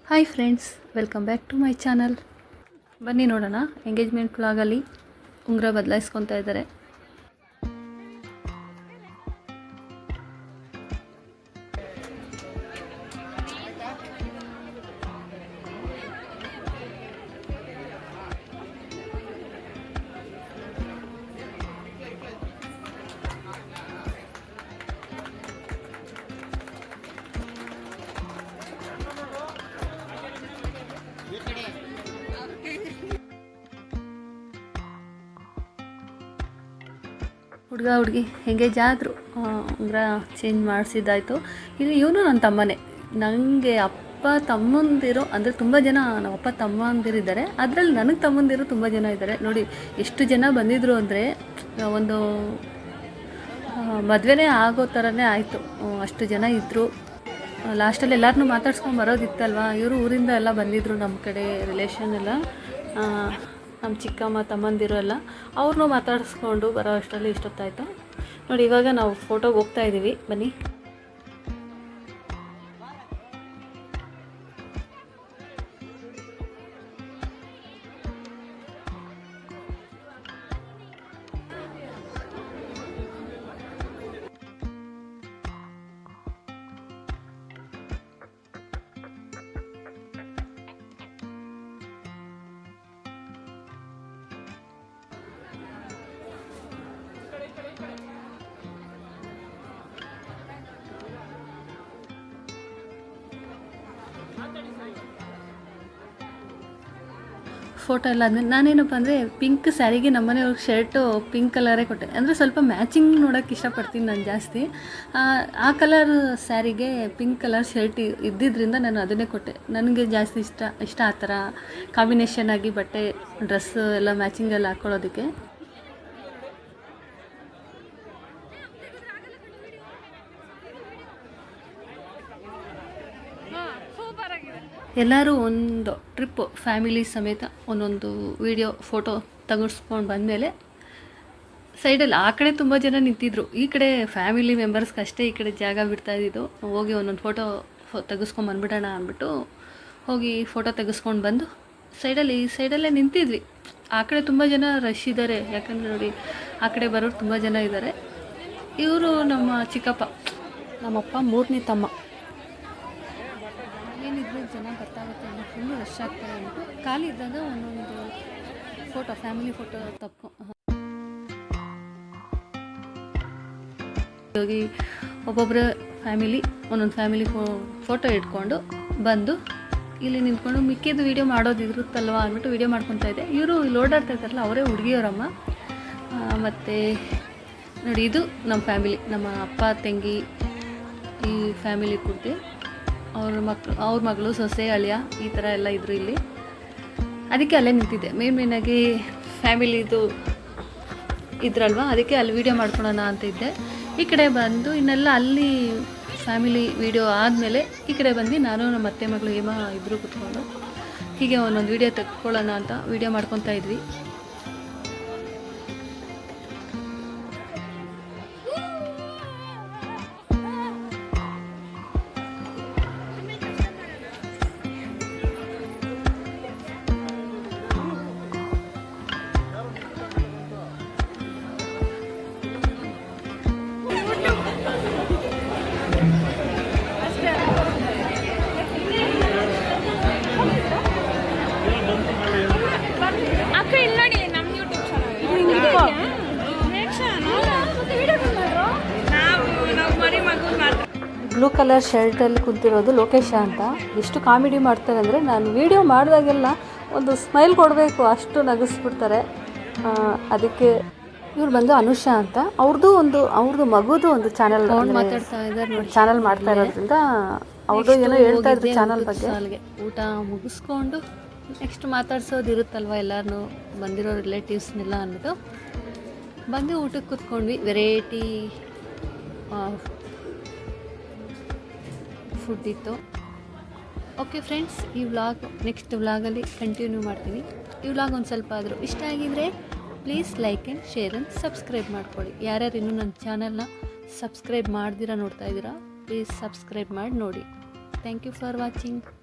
Hi friends, welcome back to my channel. ಬನ್ನಿ ನೋಡೋಣ, engagement ವ್ಲಾಗಲ್ಲಿ ಉಂಗುರ ಬದಲಾಯಿಸ್ಕೊತಾ ಇದ್ದಾರೆ. ಹುಡುಗ ಹುಡುಗಿ ಎಂಗೇಜ್ ಆದರು, ಉಂಗುರ ಚೇಂಜ್ ಮಾಡಿಸಿದ್ದಾಯಿತು. ಈಗ ಇವನು ನನ್ನ ತಮ್ಮನೇ. ನನಗೆ ಅಪ್ಪ ತಮ್ಮಂದಿರು ಅಂದರೆ ತುಂಬ ಜನ ನಮ್ಮ ಅಪ್ಪ ತಮ್ಮಂದಿರಿದ್ದಾರೆ. ಅದರಲ್ಲಿ ನನಗೆ ತಮ್ಮಂದಿರು ತುಂಬ ಜನ ಇದ್ದಾರೆ. ನೋಡಿ ಎಷ್ಟು ಜನ ಬಂದಿದ್ದರು ಅಂದರೆ ಒಂದು ಮದುವೆನೇ ಆಗೋ ಥರನೇ ಆಯಿತು. ಅಷ್ಟು ಜನ ಇದ್ದರು. ಲಾಸ್ಟಲ್ಲಿ ಎಲ್ಲರನ್ನೂ ಮಾತಾಡ್ಸ್ಕೊಂಡು ಬರೋದಿತ್ತಲ್ವ. ಇವರು ಊರಿಂದ ಎಲ್ಲ ಬಂದಿದ್ದರು, ನಮ್ಮ ಕಡೆ ರಿಲೇಷನ್ ಎಲ್ಲ, ನಮ್ಮ ಚಿಕ್ಕಮ್ಮ ತಮ್ಮಂದಿರು ಎಲ್ಲ. ಅವ್ರನ್ನೂ ಮಾತಾಡಿಸ್ಕೊಂಡು ಬರೋ ಅಷ್ಟರಲ್ಲಿ ಇಷ್ಟೊತ್ತಾಯಿತು. ನೋಡಿ, ಇವಾಗ ನಾವು ಫೋಟೋಗೆ ಹೋಗ್ತಾ ಇದ್ದೀವಿ. ಬನ್ನಿ. ಫೋಟೋ ಎಲ್ಲ ಆದಮೇಲೆ ನಾನೇನಪ್ಪ ಅಂದರೆ ಪಿಂಕ್ ಸ್ಯಾರಿಗೆ ನಮ್ಮನೆಯವ್ರಿಗೆ ಶರ್ಟು ಪಿಂಕ್ ಕಲರೇ ಕೊಟ್ಟೆ. ಅಂದರೆ ಸ್ವಲ್ಪ ಮ್ಯಾಚಿಂಗ್ ನೋಡೋಕ್ಕೆ ಇಷ್ಟಪಡ್ತೀನಿ ನಾನು ಜಾಸ್ತಿ. ಆ ಕಲರ್ ಸ್ಯಾರಿಗೆ ಪಿಂಕ್ ಕಲರ್ ಶರ್ಟ್ ಇದ್ದಿದ್ದರಿಂದ ನಾನು ಅದನ್ನೇ ಕೊಟ್ಟೆ. ನನಗೆ ಜಾಸ್ತಿ ಇಷ್ಟ ಆ ಥರ ಕಾಂಬಿನೇಷನ್ ಆಗಿ ಬಟ್ಟೆ ಡ್ರೆಸ್ ಎಲ್ಲ ಮ್ಯಾಚಿಂಗೆಲ್ಲ ಹಾಕ್ಕೊಳ್ಳೋದಕ್ಕೆ. ಎಲ್ಲರೂ ಒಂದು ಟ್ರಿಪ್ಪು ಫ್ಯಾಮಿಲಿ ಸಮೇತ ಒಂದೊಂದು ವೀಡಿಯೋ ಫೋಟೋ ತೆಗೆಸ್ಕೊಂಡು ಬಂದಮೇಲೆ ಸೈಡಲ್ಲಿ ಆ ಕಡೆ ತುಂಬ ಜನ ನಿಂತಿದ್ರು. ಈ ಕಡೆ ಫ್ಯಾಮಿಲಿ ಮೆಂಬರ್ಸ್ಗೆ ಅಷ್ಟೇ ಈ ಕಡೆ ಜಾಗ ಬಿಡ್ತಾಯಿದ್ದು. ಹೋಗಿ ಒಂದೊಂದು ಫೋಟೋ ತೆಗೆಸ್ಕೊಂಡು ಬಂದುಬಿಡೋಣ ಅಂದ್ಬಿಟ್ಟು ಹೋಗಿ ಫೋಟೋ ತೆಗೆಸ್ಕೊಂಡು ಬಂದು ಸೈಡಲ್ಲೇ ನಿಂತಿದ್ವಿ. ಆ ಕಡೆ ತುಂಬ ಜನ ರಶ್ ಇದ್ದಾರೆ. ಯಾಕಂದರೆ ನೋಡಿ, ಆ ಕಡೆ ಬರೋರು ತುಂಬ ಜನ ಇದ್ದಾರೆ. ಇವರು ನಮ್ಮ ಚಿಕ್ಕಪ್ಪ, ನಮ್ಮಪ್ಪ ಮೂರನೇ ತಮ್ಮ. ಏನಿದ್ರು ಜನ ಗೊತ್ತಾಗುತ್ತೆ ಅಂದರೆ ಫುಲ್ಲು ರಶ್ ಆಗ್ತಾರೆ ಅಂದ್ಬಿಟ್ಟು ಖಾಲಿ ಇದ್ದಾಗ ಒಂದೊಂದು ಫೋಟೋ ಫ್ಯಾಮಿಲಿ ಫೋಟೋ ಹೋಗಿ ಒಬ್ಬೊಬ್ಬರ ಫ್ಯಾಮಿಲಿ ಒಂದೊಂದು ಫ್ಯಾಮಿಲಿ ಫೋಟೋ ಇಟ್ಕೊಂಡು ಬಂದು ಇಲ್ಲಿ ನಿಂತ್ಕೊಂಡು ಮಿಕ್ಕಿದ್ದು ವೀಡಿಯೋ ಮಾಡೋದಿರುತ್ತಲ್ವ ಅಂದ್ಬಿಟ್ಟು ವೀಡಿಯೋ ಮಾಡ್ಕೊತಾ ಇದ್ದೆ. ಇವರು ಇಲ್ಲಿ ಓಡಾಡ್ತಾ ಇದ್ದಾರಲ್ಲ, ಅವರೇ ಹುಡುಗಿಯವರಮ್ಮ. ಮತ್ತು ನೋಡಿ, ಇದು ನಮ್ಮ ಫ್ಯಾಮಿಲಿ, ನಮ್ಮ ಅಪ್ಪ ತಂಗಿ ಈ ಫ್ಯಾಮಿಲಿ ಪೂರ್ತಿ. ಅವ್ರ ಮಗಳು ಸೊಸೆ ಅಳಿಯ ಈ ಥರ ಎಲ್ಲ ಇದ್ದರು ಇಲ್ಲಿ. ಅದಕ್ಕೆ ಅಲ್ಲೇ ನಿಂತಿದ್ದೆ. ಮೇಯ್ನಾಗಿ ಫ್ಯಾಮಿಲಿದು ಇದ್ರಲ್ವ, ಅದಕ್ಕೆ ಅಲ್ಲಿ ವೀಡಿಯೋ ಮಾಡ್ಕೊಳೋಣ ಅಂತ ಇದ್ದೆ. ಈ ಕಡೆ ಬಂದು ಇನ್ನೆಲ್ಲ ಅಲ್ಲಿ ಫ್ಯಾಮಿಲಿ ವೀಡಿಯೋ ಆದಮೇಲೆ ಈ ಕಡೆ ಬಂದು ನಾನು ನಮ್ಮ ಅತ್ತೆ ಮಗಳು ಹೇಮಾ ಇಬ್ಬರು ಕೂತ್ಕೊಂಡು ಹೀಗೆ ಒಂದೊಂದು ವೀಡಿಯೋ ತೆಕ್ಕೊಳ್ಳೋಣ ಅಂತ ವೀಡಿಯೋ ಮಾಡ್ಕೊತಾ ಇದ್ವಿ. ಬ್ಲೂ ಕಲರ್ ಶರ್ಟಲ್ಲಿ ಕುಂತಿರೋದು ಲೋಕೇಶ ಅಂತ. ಎಷ್ಟು ಕಾಮಿಡಿ ಮಾಡ್ತಾರೆ ಅಂದರೆ, ನಾನು ವೀಡಿಯೋ ಮಾಡಿದಾಗೆಲ್ಲ ಒಂದು ಸ್ಮೈಲ್ ಕೊಡಬೇಕು, ಅಷ್ಟು ನಗಿಸ್ಬಿಡ್ತಾರೆ. ಅದಕ್ಕೆ ಇವ್ರು ಬಂದು ಅನುಷಾ ಅಂತ. ಅವ್ರದ್ದು ಮಗುದು ಒಂದು ಚಾನಲ್ ಮಾಡ್ತಾ ಇರೋದ್ರಿಂದ ಅವ್ರದ್ದು ಏನೋ ಹೇಳ್ತಾ ಇದ್ರು ಚಾನಲ್ ಬಗ್ಗೆ. ಊಟ ಮುಗಿಸ್ಕೊಂಡು ನೆಕ್ಸ್ಟ್ ಮಾತಾಡ್ಸೋದಿರುತ್ತಲ್ವ ಎಲ್ಲರನ್ನೂ ಬಂದಿರೋ ರಿಲೇಟಿವ್ಸ್ನೆಲ್ಲ ಅಂದ್ಬಿಟ್ಟು ಬಂದು ಊಟಕ್ಕೆ ಕೂತ್ಕೊಂಡ್ವಿ. ವೆರೈಟಿ ಫುಡ್ ಇತ್ತು. ಓಕೆ ಫ್ರೆಂಡ್ಸ್, ಈ ವ್ಲಾಗ್ ನೆಕ್ಸ್ಟ್ ವ್ಲಾಗಲ್ಲಿ ಕಂಟಿನ್ಯೂ ಮಾಡ್ತೀನಿ. ಈ ವ್ಲಾಗ್ ಒಂದು ಸ್ವಲ್ಪ ಆದರೂ ಇಷ್ಟ ಆಗಿದರೆ please like and share and subscribe ಮಾಡ್ಕೊಳ್ಳಿ. ಯಾರ್ಯಾರು ಇನ್ನೂ ನನ್ನ ಚಾನಲ್ನ ಸಬ್ಸ್ಕ್ರೈಬ್ ಮಾಡ್ದಿರಾ ನೋಡ್ತಾ ಇದ್ದೀರಾ, ಪ್ಲೀಸ್ ಸಬ್ಸ್ಕ್ರೈಬ್ ಮಾಡಿ ನೋಡಿ. Thank you for watching.